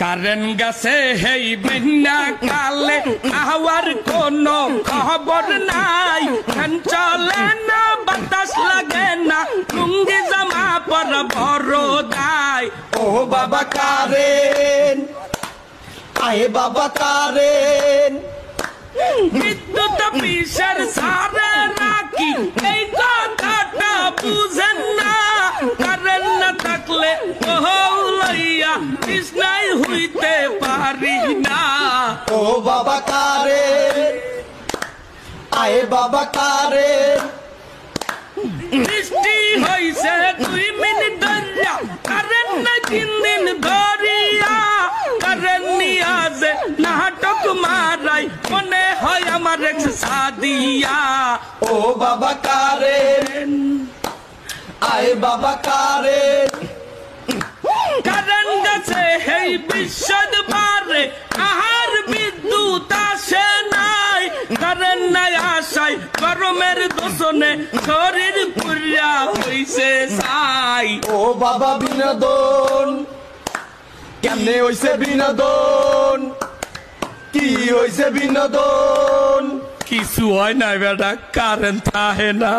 current গেছে হেই বন্যা কালে আওয়ার কোনো খবর নাই ফ্যান চলে না বাতাস লাগে না লুঙ্গি জামা পর বড় দায় ও বাবা কারেন আয়ে বাবা কারেন বিদ্যুৎ অফিসের সারে রাখি এই কথাটা বুঝেন না কারেন্ট না থাকলে লইয়া কৃষ্ণাই হইতে পারি না ও বাবা কারেন আয়ে বাবা কারেন বৃষ্টি হইছে 2 মিনিট ধরিয়া কারেন্ট না 3 দিন ধরিয়া কারেন্ট নিয়া যে নাটক মারাই মনে হয় আমার এক সাদিয়া ও বাবা কারেন আয়ে বাবা কারেন কারেন্ট গেছে হেই বিশ্বদ বারে আহার বিদ্যুৎ আসে নাই কারেন্ট নাই আসাই গরমের দোষণে শরীর পুরিয়া হইছে ছাই ও বাবা বিনোদন কেমনে হইছে বিনোদন কি হইছে বিনোদন কিছু হয় না বেটা কারেন্ট থাকে না